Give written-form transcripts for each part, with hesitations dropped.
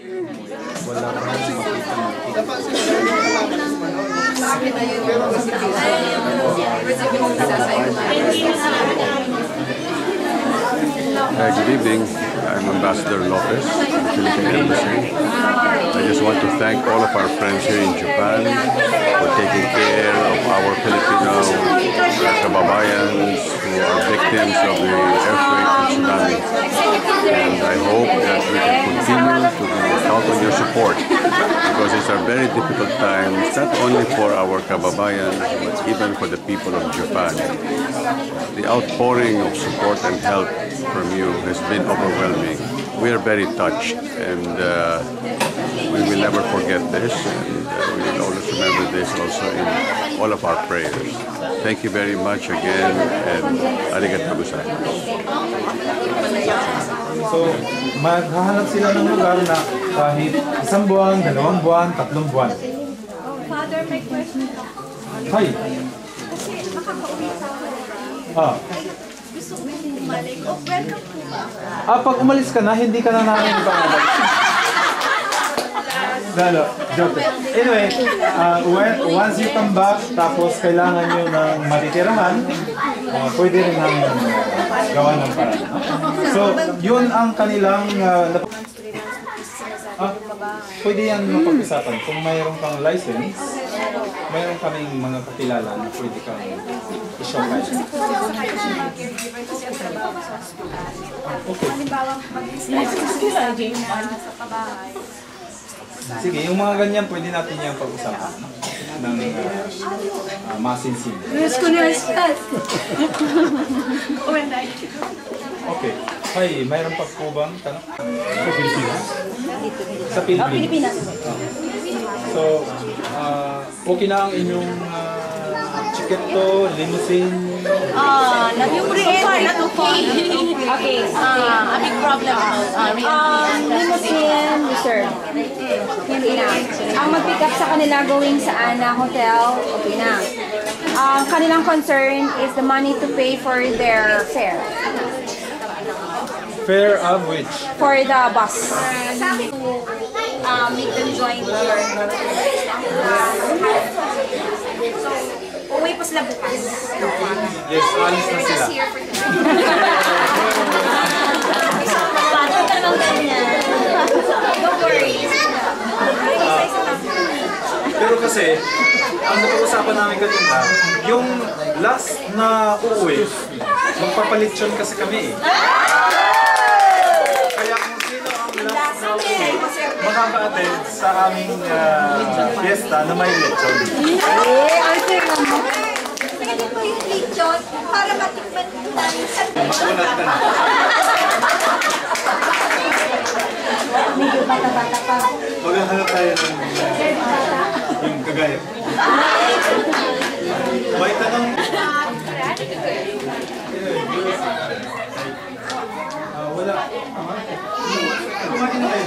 Wala pa rin Good evening. I'm Ambassador Lopez, Philippine Embassy. I just want to thank all of our friends here in Japan for taking care of our Filipino kababayans who are victims of the earthquake and tsunami. And I hope that we can continue to count on your support because it's a very difficult time, not only for our kababayans, but even for the people of Japan. The outpouring of support and help from you has been overwhelming. We are very touched, and we will never forget this, and we will always remember this also in all of our prayers. Thank you very much again, and arigatou gozaimasu. So, maghahanap sila ng lugar na kahit 1 buwan, 2 buwan, 3 buwan. Father, may question. Hi. Kasi nakaka-uwi sa Ah. gusto ko yung bumalik. Oh, welcome po ba? Pag umalis ka na, hindi ka na namin ibabalik. Lalo, joke. Anyway, once you come back, tapos kailangan nyo ng matitirahan, pwede rin namin gawa ng paraan. So, yun ang kanilang pwede yan mapag-usapan. Kung mayroon kang license, mayroon kaming mga kakilala na pwede kang i-show license. Okay. Sige, yung mga ganyan, pwede natin yung pag-usapan ng masinsin. Okay. Hi, mayroon pa po bang tanong? Sa Pilipinas? Sa Pilipinas. So, okay na ang inyong ticket to, limousine? Yung pre-entry na to okay. A big problem limousine reserve. Hindi na. Ang mag-pick up sa kanila going sa Ana Hotel, okay na. Ang kanilang concern is the money to pay for their fare. Fare of which? For the bus. make them join your uwi pa sila bukas. Yes, alis na sila. Don't worry. Pero kasi, ang nag-uusapan namin kanina, yung last na uuwi, magpapalit yun kasi kami eh. Kaya kung sino ang last na uuwi, makaka-attend sa aming fiesta na may lechon. Pwede po yung lechon para matikman namin sa Makunat ka na. Medyo bata-bata pa. Maghahanap tayo ng yung kagaya. May tanong. Wala. Kumain na kayo.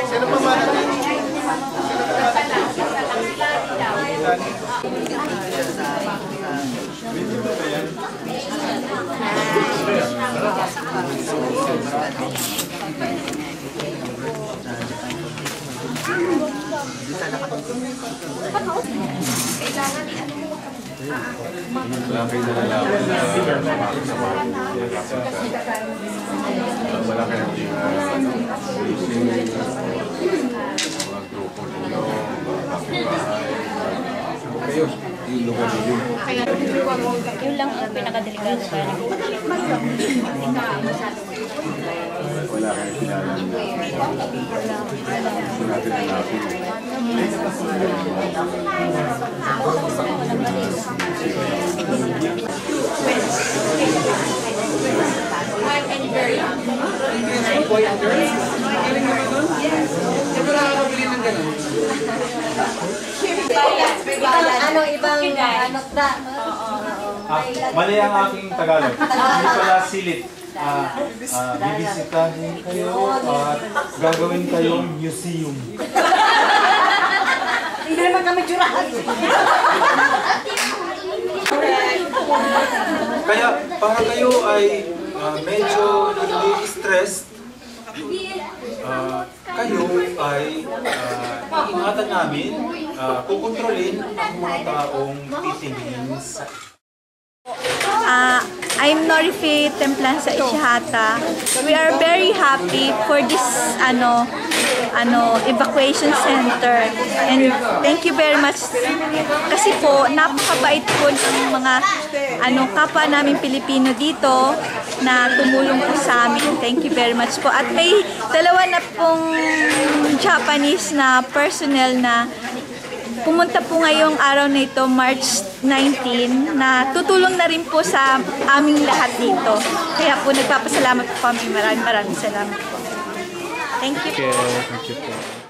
Sino pa man? Wala kayo nalalaman na wala kayo mga grupo ninyo, mga kapitbahay, kayo, yung lugar ninyo. Yun lang ang pinakadelikado sa akin. Wala kayong kilala na hindi natin hanapin. ano ibang ano Mali ang aking Tagalog. Hindi pala silit. Bibisitahin kayo at gagawin kayong museum. Hindi naman kami jurahan. Kaya para kayo ay medyo hindi stressed, kayo ay iingatan namin, kukontrolin ang mga taong titingin sa... I'm Norife Templanza Ishihata. We are very happy for this evacuation center, and thank you very much kasi po napakabait po ng mga kapwa namin Pilipino dito na tumulong po sa amin. Thank you very much po. At may dalawa na pong Japanese na personnel na pumunta po ngayong araw na ito, March 19, na tutulong na rin po sa aming lahat dito. Kaya po nagpapasalamat po kami. Maraming salamat po. Thank you. Thank you po.